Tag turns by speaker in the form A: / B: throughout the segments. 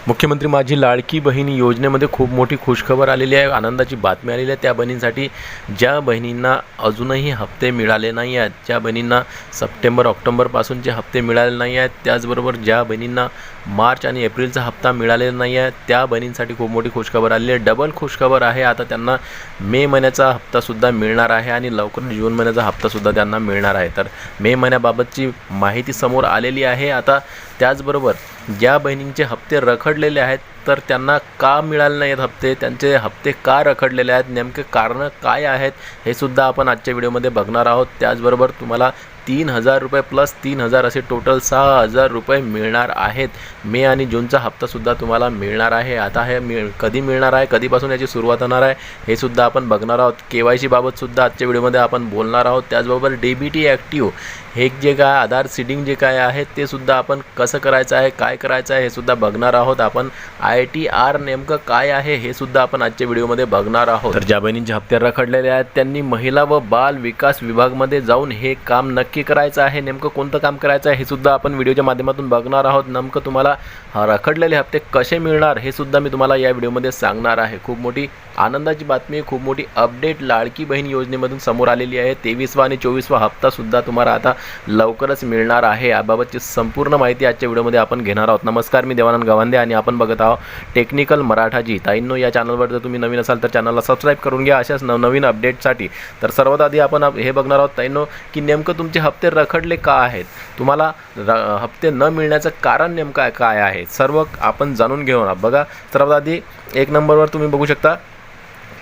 A: मुख्यमंत्री माझी लाडकी बहीण योजनेमध्ये खूप मोठी खुशखबर आलेली आहे, आनंदाची बातमी आलेली आहे त्या बहिणींसाठी ज्या बहिणींना अजूनही हप्ते मिळाले नाही आहेत, ज्या बहिणींना सप्टेंबर ऑक्टोबरपासूनचे हप्ते मिळाले नाही आहेत, त्याचबरोबर ज्या बहिणींना मार्च आणि एप्रिलचा हप्ता मिळालेला नाही आहे त्या बहिणींसाठी खूप मोठी खुशखबर आलेली आहे। डबल खुशखबर आहे, आता त्यांना मे महिन्याचा हप्तासुद्धा मिळणार आहे आणि लवकर जून महिन्याचा हप्तासुद्धा त्यांना मिळणार आहे। तर मे महिन्याबाबतची माहिती समोर आलेली आहे। आता त्याचबरोबर ज्या बहिणींचे हप्ते रखडलेले आहेत तर त्यांना का मिळाले नाहीत हप्ते, त्यांचे हप्ते का रखडलेले आहेत, नेमके कारणं काय आहेत हे सुद्धा आपण आजच्या व्हिडिओमध्ये बघणार आहोत। त्याचबरोबर तुम्हाला 3,000 रुपये प्लस 3,000 असे टोटल 6,000 रुपये मिळणार आहेत। मे आणि जूनचा हप्तासुद्धा तुम्हाला मिळणार आहे। आता हे कधी मिळणार आहे, कधीपासून याची सुरुवात होणार आहे हे सुद्धा आपण बघणार आहोत। KYC बाबतसुद्धा आजच्या व्हिडिओमध्ये आपण बोलणार आहोत। त्याचबरोबर DBT ॲक्टिव्ह हे जे काय आधार सीडिंग जे काय आहे ते सुद्धा आपण कसं करायचं आहे, काय करायचं आहे हे सुद्धा बघणार आहोत। आपण ITR नेमकं काय आहे हे सुद्धा आपण आजच्या व्हिडिओमध्ये बघणार आहोत। तर ज्या बहिणींचे हप्ते रखडलेले आहेत त्यांनी महिला व बाल विकास विभागामध्ये जाऊन हे काम नक्की करायचं आहे। नेमकं कोणतं काम करायचं आहे हे सुद्धा आपण व्हिडिओच्या माध्यमातून बघणार आहोत। नेमकं तुम्हाला रखडलेले हप्ते कसे मिळणार हे सुद्धा मी तुम्हाला या व्हिडिओमध्ये सांगणार आहे। खूप मोठी आनंदाची बातमी, खूप मोठी अपडेट लाडकी बहीण योजनेमधून समोर आलेली आहे। 23वा आणि 24वा हप्तासुद्धा तुम्हाला आता लवकरच मिळणार आहे। याबाबतची संपूर्ण माहिती आजच्या व्हिडिओमध्ये आपण घेणार आहोत। नमस्कार, मी देवानंद गवांदे आणि आपण बघत आहोत टेक्निकल मराठाजी। ताईंनो, या चॅनलवर जर तुम्ही नवीन असाल तर चॅनलला सबस्क्राईब करून घ्या अशाच नवनवीन अपडेटसाठी। तर सर्वात आधी आपण हे बघणार आहोत ताईंनो की नेमकं तुमचे हप्ते रखडले का आहेत, तुम्हाला हप्ते न मिळण्याचं कारण नेमकं काय आहे, सर्व आपण जाणून घेऊ। बघा, सर्वात आधी 1 नंबरवर तुम्ही बघू शकता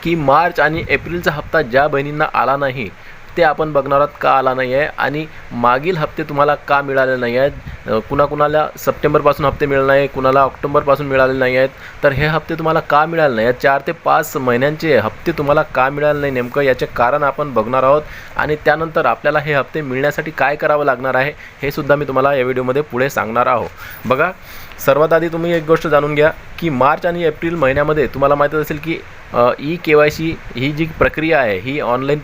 A: की मार्च आणि एप्रिलचा हप्ता ज्या बहिणींना आला नाही ते आपण बघणार आहोत का आला नाही आहे आणि मागील हप्ते तुम्हाला का मिळाले नाही आहेत। कुणाकुणाला सप्टेंबरपासून हप्ते मिळाले नाही, कुणाला ऑक्टोबरपासून मिळाले नाही आहेत। तर हे हप्ते तुम्हाला का मिळाले नाही आहेत, 4 ते 5 महिन्यांचे हप्ते तुम्हाला का मिळाले नाही, नेमकं याचे कारण आपण बघणार आहोत। आणि त्यानंतर आपल्याला हे हप्ते मिळण्यासाठी काय करावं लागणार आहे हे सुद्धा मी तुम्हाला या व्हिडिओमध्ये पुढे सांगणार आहोत। बघा, सर्वात आधी तुम्ही एक गोष्ट जाणून घ्या की मार्च आणि एप्रिल महिन्यामध्ये तुम्हाला माहीतच असेल की KYC ही जी प्रक्रिया आहे ही ऑनलाईन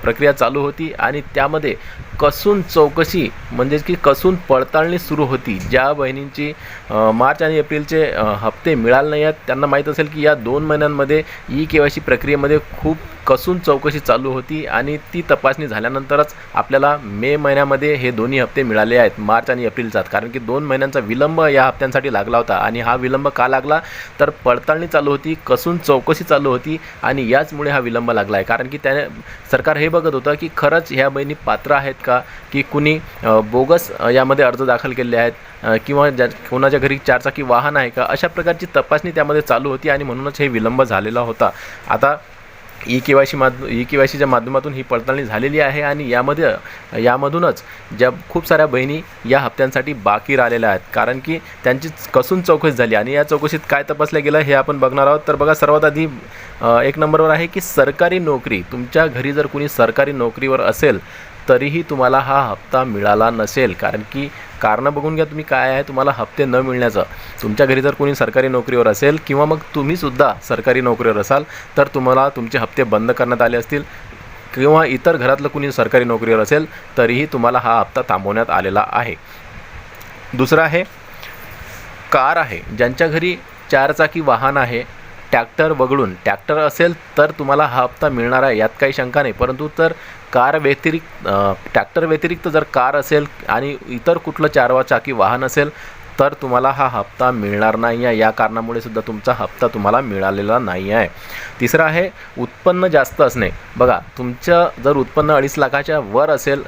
A: प्रक्रिया चालू होती आणि त्यामध्ये कसून चौकशी म्हणजेच की कसून पडताळणी सुरू होती। ज्या बहिणींची मार्च आणि एप्रिलचे हप्ते मिळाले नाही आहेत त्यांना माहीत असेल की या 2 महिन्यांमध्ये KYC प्रक्रियेमध्ये खूप कसून चौकशी चालू होती आणि ती तपासणी झाल्यानंतरच आपल्याला मे महिन्यामध्ये हे दोन्ही हप्ते मिळाले आहेत, मार्च आणि एप्रिलचा। कारण की 2 महिन्यांचा विलंब या हप्त्यांसाठी लागला होता आणि हा विलंब का लागला तर पडताळणी चालू होती, कसून चौकशी चालू होती आणि याचमुळे हा विलंब लागला आहे। कारण की त्याने सरकार हे बघत होतं की खरंच ह्या बहिणी पात्र आहेत का, की कुणी बोगस यामध्ये अर्ज दाखल केले आहेत किंवा कोणाच्या घरी 4 चाकी वाहन आहे का, अशा प्रकारची तपासणी त्यामध्ये चालू होती आणि म्हणूनच हे विलंब झालेला होता। आता KYCच्या माध्यमातून ही पडताळणी झालेली आहे आणि यामधूनच ज्या खूप साऱ्या बहिणी या हप्त्यांसाठी बाकी राहिलेल्या आहेत कारण की त्यांची कसून चौकशी झाली आणि या चौकशीत काय तपासलं गेलं हे आपण बघणार आहोत। तर बघा, सर्वात आधी 1 नंबरवर आहे की सरकारी नोकरी। तुमच्या घरी जर कोणी सरकारी नोकरीवर असेल तरीही तुम्हाला हा हप्ता मिळाला नसेल। कारण की कारणं बघून घ्या तुम्ही काय आहे तुम्हाला हप्ते न मिळण्याचं। तुमच्या घरी जर कोणी सरकारी नोकरीवर असेल किंवा मग तुम्हीसुद्धा सरकारी नोकरीवर असाल तर तुम्हाला तुमचे हप्ते बंद करण्यात आले असतील किंवा इतर घरातलं कोणी सरकारी नोकरीवर असेल तरीही तुम्हाला हा हप्ता थांबवण्यात आलेला आहे। दुसरा आहे कार आहे, ज्यांच्या घरी 4 चाकी वाहन आहे, ट्रॅक्टर वगळून, ट्रॅक्टर असेल तर तुम्हाला हा हप्ता मिळणार आहे, यात काही शंका नाही। परंतु तर ट्रॅक्टर व्यतिरिक्त जर कार असेल आणि इतर कुठलं 4 चाकी वाहन असेल तर तुम्हाला हा हप्ता मिळणार नाही आहे। या कारणामुळे सुद्धा तुमचा हप्ता तुम्हाला मिळालेला नाही आहे। तिसरं आहे उत्पन्न जास्त असणे। बघा, तुमचं जर उत्पन्न 2.5 लाखाच्या वर असेल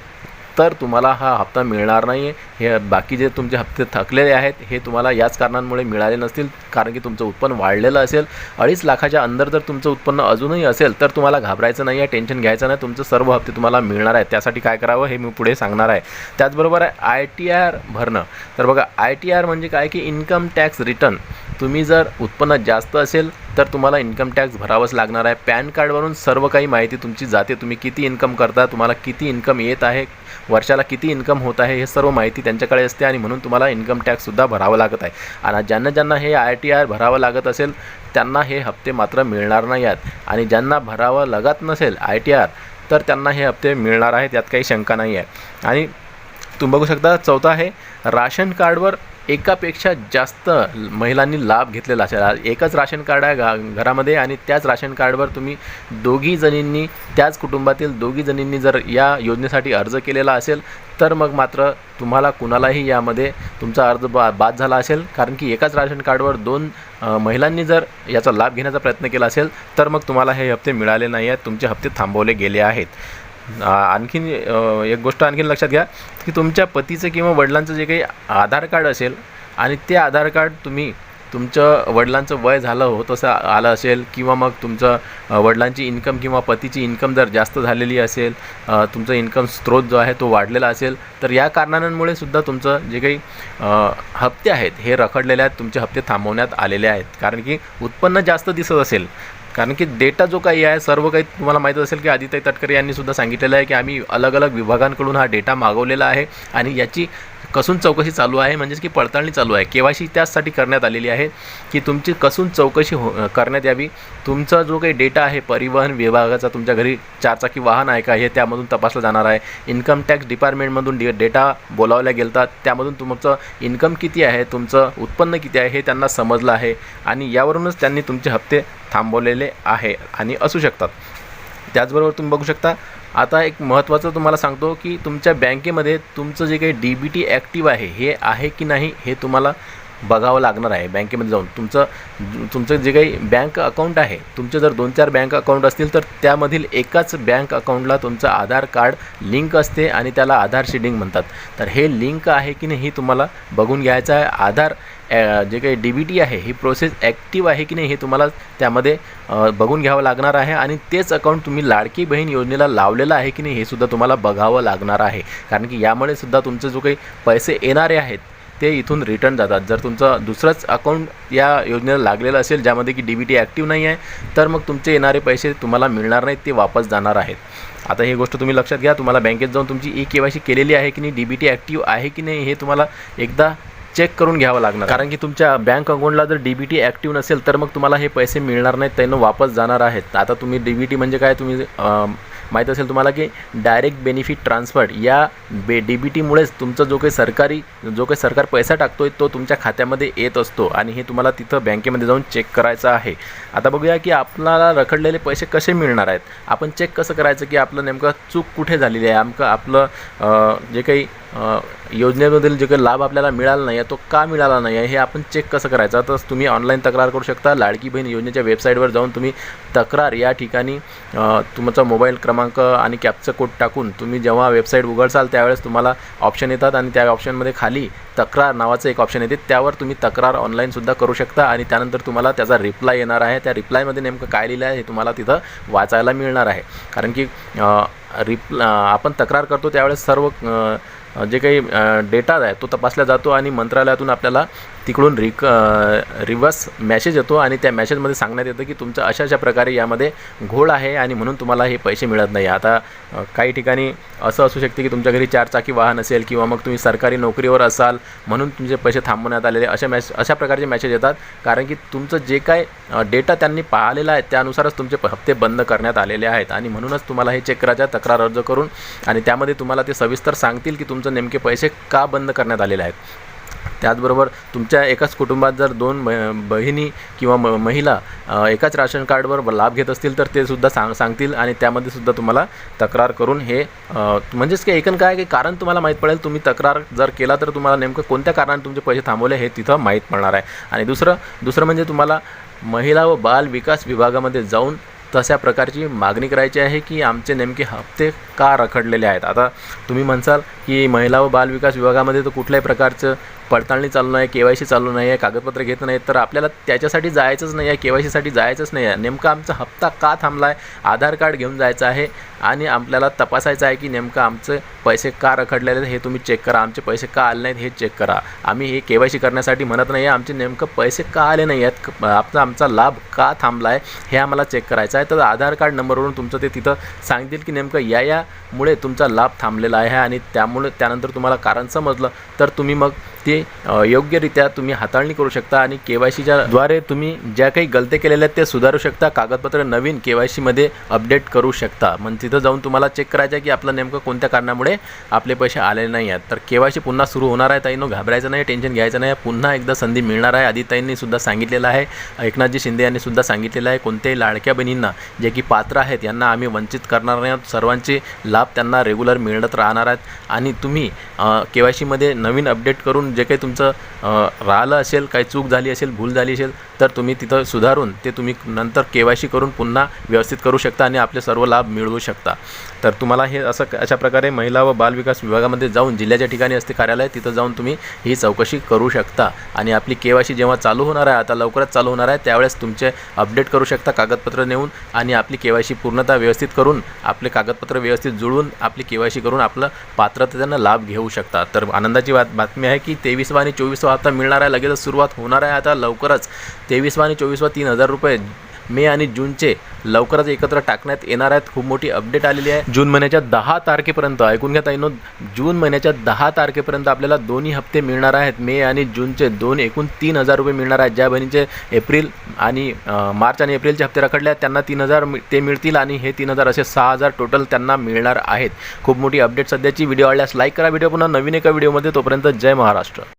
A: तर तुम्हाला हा हप्ता मिळणार नाही आहे। हे बाकी जे तुमचे हप्ते थकलेले आहेत हे तुम्हाला याच कारणांमुळे मिळाले नसतील कारण की तुमचं उत्पन्न वाढलेलं असेल। 2.5 लाखाच्या अंदर जर तुमचं उत्पन्न अजूनही असेल तर तुम्हाला घाबरायचं नाही आहे, टेन्शन घ्यायचं नाही, तुमचं सर्व हप्ते तुम्हाला मिळणार आहेत। त्यासाठी काय करावं हे मी पुढे सांगणार आहे। त्याचबरोबर आहे ITR भरणं। तर बघा, ITR म्हणजे काय की इन्कम टॅक्स रिटर्न। तुम्ही जर उत्पन्न जास्त असेल तर तुम्हाला इन्कम टॅक्स भरावंच लागणार आहे। पॅन कार्डवरून सर्व काही माहिती तुमची जाते, तुम्ही किती इन्कम करता, तुम्हाला किती इन्कम येत आहे, वर्षाला किती इन्कम होत आहे, हे सर्व माहिती त्यांच्याकडे असते आणि म्हणून तुम्हाला इन्कम टॅक्ससुद्धा भरावं लागत आहे। आणि ज्यांना हे ITR भरावं लागत असेल त्यांना हे हप्ते मात्र मिळणार नाही आहेत आणि ज्यांना भरावं लागत नसेल ITR तर त्यांना हे हप्ते मिळणार आहेत, यात काही शंका नाही आहे। आणि तुम्ही बघू शकता, चौथा आहे राशन कार्डवर एकापेक्षा जास्त महिलांनी लाभ घेतलेला असेल, एकच राशन कार्ड आहे घरामध्ये आणि त्याच राशन कार्डवर तुम्ही दोघी जणींनी, त्याच कुटुंबातील दोघी जणींनी जर या योजनेसाठी अर्ज केलेला असेल तर मग मात्र तुम्हाला कुणालाही यामध्ये तुमचा अर्ज बाद झाला असेल, कारण की एकाच राशन कार्डवर 2 महिलांनी जर याचा लाभ घेण्याचा प्रयत्न केला असेल तर मग तुम्हाला हे हप्ते मिळाले नाही आहेत, तुमचे हप्ते थांबवले गेले आहेत. आणखीन एक गोष्ट आणखीन लक्षात घ्या की तुमच्या पतीचं किंवा वडिलांचं जे काही आधार कार्ड असेल आणि ते आधार कार्ड तुम्ही तुमचं वडिलांचं वय झालं हो तसं आलं असेल किंवा मग तुमचं वडिलांची इन्कम किंवा पतीची इन्कम जर जास्त झालेली असेल, तुमचं इन्कम स्रोत जो आहे तो वाढलेला असेल, तर या कारणांमुळे सुद्धा तुमचं जे काही हप्ते आहेत हे रखडलेले आहेत, तुमचे हप्ते थांबवण्यात आलेले आहेत. कारण की उत्पन्न जास्त दिसत असेल, कारण की डेटा जो काही आहे सर्व काही तुम्हाला माहीत असेल की आदिताई तटकरे यांनी सुद्धा सांगितलेलं आहे की आम्ही अलग अलग विभागांकडून हा डेटा मागवलेला आहे आणि याची कसून चौकशी चालू आहे, म्हणजेच की पडताळणी चालू आहे. KYC त्याचसाठी करण्यात आलेली आहे की तुमची कसून चौकशी करण्यात यावी. तुमचा जो काही डेटा आहे परिवहन विभागाचा, तुमच्या घरी 4 चाकी वाहन आहे का हे त्यामधून तपासलं जाणार आहे. इन्कम टॅक्स डिपार्टमेंटमधून डेटा बोलावल्या गेलतात, त्यामधून तुमचं इन्कम किती आहे, तुमचं उत्पन्न किती आहे हे त्यांना समजलं आहे आणि यावरूनच त्यांनी तुमचे हप्ते थांबवलेले आहे आणि असू शकतात. त्याचबरोबर तुम्ही बघू शकता, आता एक महत्त्वाचं तुम्हाला सांगतो की तुमच्या बँकेमध्ये तुमचं जे काही DBT ॲक्टिव्ह आहे हे आहे की नाही हे तुम्हाला बघावं लागणार आहे. बँकेमध्ये जाऊन तुमचं जे काही बँक अकाउंट आहे, तुमचे जर 2-4 बँक अकाउंट असतील तर त्यामधील एकाच बँक अकाउंटला तुमचं आधार कार्ड लिंक असते आणि त्याला आधार सीडिंग म्हणतात. तर हे लिंक आहे की नाही हे तुम्हाला बघून घ्यायचं आहे. आधार जे काही DBT आहे ही प्रोसेस ॲक्टिव्ह आहे की नाही हे तुम्हाला त्यामध्ये बघून घ्यावं लागणार आहे आणि तेच अकाउंट तुम्ही लाडकी बहीण योजनेला लावलेलं आहे की नाही हे सुद्धा तुम्हाला बघावं लागणार आहे. कारण की यामुळे सुद्धा तुमचे जो काही पैसे येणारे आहेत ते इथून रिटर्न जातात. जर तुमचं दुसरंच अकाउंट या योजनेला लागलेलं असेल ज्यामध्ये की DBT ॲक्टिव्ह नाही आहे तर मग तुमचे येणारे पैसे तुम्हाला मिळणार नाहीत, ते वापस जाणार आहेत. आता ही गोष्ट तुम्ही लक्षात घ्या. तुम्हाला बँकेत जाऊन तुमची KYC केलेली आहे की नाही, DBT ॲक्टिव्ह आहे की नाही हे तुम्हाला एकदा चेक करून घ्यावं लागणार. कारण की तुमच्या बँक अकाउंटला जर DBT ॲक्टिव्ह नसेल तर मग तुम्हाला हे पैसे मिळणार नाहीत, त्यांना वापस जाणार आहेत. आता तुम्ही DBT म्हणजे काय तुम्ही माहीत असेल तुम्हाला की डायरेक्ट बेनिफिट ट्रान्सफर, या DBTमुळेच तुमचा जो काही सरकार पैसा टाकतोय तो तुमच्या खात्यामध्ये येत असतो आणि हे तुम्हाला तिथं बँकेमध्ये जाऊन चेक करायचं आहे. आता बघूया की आपल्याला रखडलेले पैसे कसे मिळणार आहेत. आपण चेक कसं करायचं की आपलं नेमकं चूक कुठे झालेली आहे, आपलं जे काही योजनेमधील जे काही लाभ आपल्याला मिळाला नाही आहे तो का मिळाला नाही आहे हे आपण चेक कसं करायचं. तर तुम्ही ऑनलाईन तक्रार करू शकता. लाडकी बहीण योजनेच्या वेबसाईटवर जाऊन तुम्ही तक्रार या ठिकाणी तुमचा मोबाईल क्रमांक आणि कॅप्चा कोड टाकून तुम्ही जेव्हा वेबसाईट उघडसाल त्यावेळेस तुम्हाला ऑप्शन येतात आणि त्या ऑप्शनमध्ये खाली तक्रार नावाचं एक ऑप्शन येते, त्यावर तुम्ही तक्रार ऑनलाईनसुद्धा करू शकता आणि त्यानंतर तुम्हाला त्याचा रिप्लाय येणार आहे. त्या रिप्लायमध्ये नेमकं काय लिहिलं आहे हे तुम्हाला तिथं वाचायला मिळणार आहे. कारण की आपण तक्रार करतो त्यावेळेस सर्व जे काही डेटा आहे तो तपासला जातो आणि मंत्रालयातून आपल्याला तिकडून रिव्हर्स मेसेज येतो आणि त्या मेसेजमध्ये सांगण्यात येतं की तुमचं अशा प्रकारे यामध्ये घोळ आहे आणि म्हणून तुम्हाला हे पैसे मिळत नाही. आता काही ठिकाणी असं असू शकते की तुमच्या घरी 4 चाकी वाहन असेल किंवा मग तुम्ही सरकारी नोकरीवर असाल म्हणून तुमचे पैसे थांबवण्यात आलेले अशा प्रकारचे मेसेज येतात. कारण की तुमचं जे काय डेटा त्यांनी पाहिलेला आहे त्यानुसारच तुमचे हप्ते बंद करण्यात आलेले आहेत आणि म्हणूनच तुम्हाला हे चेक करायचं तक्रार अर्ज करून आणि त्यामध्ये तुम्हाला ते सविस्तर सांगतील की तुमचं नेमके पैसे का बंद करण्यात आलेले आहेत. त्याचबरोबर तुमच्या एकाच कुटुंबात जर 2 बहिणी किंवा महिला एकाच राशन कार्डवर लाभ घेत असतील तर ते सुद्धा सांगतील आणि त्यामध्ये सुद्धा तुम्हाला तक्रार करून हे म्हणजेच की एकूण काय की कारण तुम्हाला माहीत पडेल. तुम्ही तक्रार जर केला तर तुम्हाला नेमकं कोणत्या कारणाने तुमचे पैसे थांबवले हे तिथं माहीत पडणार आहे. आणि दुसरं म्हणजे तुम्हाला महिला व बाल विकास विभागामध्ये जाऊन तशा प्रकारची मागणी करायची आहे की आमचे नेमके हप्ते का रखडलेले आहेत. आता तुम्ही म्हणसाल की महिला व बाल विकास विभागामध्ये तर कुठल्याही प्रकारचं पडताळणी चालू नाही, KYC चालू नाही आहे, कागदपत्र घेत नाहीत, तर आपल्याला त्याच्यासाठी जायचंच नाही आहे, KYCसाठी जायचंच नाही आहे. नेमका आमचा हप्ता का थांबला आहे, आधार कार्ड घेऊन जायचं आहे आणि आपल्याला तपासायचं आहे की नेमकं आमचे पैसे का रखडलेले आहेत हे तुम्ही चेक करा, आमचे पैसे का आले नाहीत हे चेक करा. आम्ही हे KYC करण्यासाठी म्हणत नाही आहे, आमचे नेमकं पैसे का आले नाही आहेत, आमचा लाभ का थांबला आहे हे आम्हाला चेक करायचं आहे. तर आधार कार्ड नंबरवरून तुमचं ते तिथं सांगतील की नेमकं यामुळे तुमचा लाभ थांबलेला आहे आणि त्यानंतर तुम्हाला कारण समजलं तर तुम्ही मग ती त्याची योग्यरित्या तुम्ही हाताळणी करू शकता आणि KYCच्या द्वारे तुम्ही ज्या काही गलती केलेल्या आहेत ते सुधारू शकता, कागदपत्र नवीन KYCमध्ये अपडेट करू शकता. मग तिथं जाऊन तुम्हाला चेक करायचं आहे की आपलं नेमकं कोणत्या कारणामुळे आपले पैसे आले नाही आहेत. तर KYC पुन्हा सुरू होणार आहे ताईंनो, घाबरायचं नाही, टेन्शन घ्यायचं नाही. पुन्हा एकदा संधी मिळणार आहे. आदिताईंनी सुद्धा सांगितलेलं आहे, एकनाथजी शिंदे यांनी सुद्धा सांगितलेलं आहे, कोणत्याही लाडक्या बहिणींना जे की पात्र आहेत यांना आम्ही वंचित करणार नाही. सर्वांचे लाभ त्यांना रेग्युलर मिळत राहणार आहेत. आणि तुम्ही KYCमध्ये नवीन अपडेट करून जे काही तुमचं राहिलं असेल, काही चूक झाली असेल, भूल झाली असेल, तर तुम्ही तिथं सुधारून ते तुम्ही नंतर KYC करून पुन्हा व्यवस्थित करू शकता आणि आपले सर्व लाभ मिळवू शकता. तर तुम्हाला हे अशा प्रकारे महिला व बालविकास विभागामध्ये जाऊन, जिल्ह्याच्या ठिकाणी असते कार्यालय, तिथं जाऊन तुम्ही ही चौकशी करू शकता. आणि आपली KYC जेव्हा चालू होणार आहे, आता लवकरच चालू होणार आहे, त्यावेळेस तुमचे अपडेट करू शकता कागदपत्र नेऊन आणि आपली KYC पूर्णतः व्यवस्थित करून, आपले कागदपत्र व्यवस्थित जुळवून आपली KYC करून आपलं पात्रतेनं लाभ घेऊ शकता. तर आनंदाची बातमी आहे की 23वा आणि 24वा हप्ता मिळणार आहे, लगेचच सुरुवात होणार आहे आता लवकरच. 23वा आणि 24वा 3,000 रुपये मे आणि जूनचे लवकरच एकत्र टाकण्यात येणार आहेत. खूप मोठी अपडेट आलेली आहे. जून महिन्याच्या 10 तारखेपर्यंत, ऐकून घ्या ताईंनो, जून महिन्याच्या 10 तारखेपर्यंत आपल्याला दोन्ही हप्ते मिळणार आहेत. मे आणि जूनचे एकूण 3,000 रुपये मिळणार आहेत. ज्या बहिणींचे एप्रिल आणि मार्च आणि एप्रिलचे हप्ते रखडले आहेत त्यांना 3,000 ते मिळतील आणि हे 3,000 असे 6,000 टोटल त्यांना मिळणार आहेत. खूप मोठी अपडेट सध्याची. व्हिडिओ आवडल्यास लाईक करा. व्हिडिओ पुन्हा नवीन एका व्हिडिओमध्ये. तोपर्यंत जय महाराष्ट्र.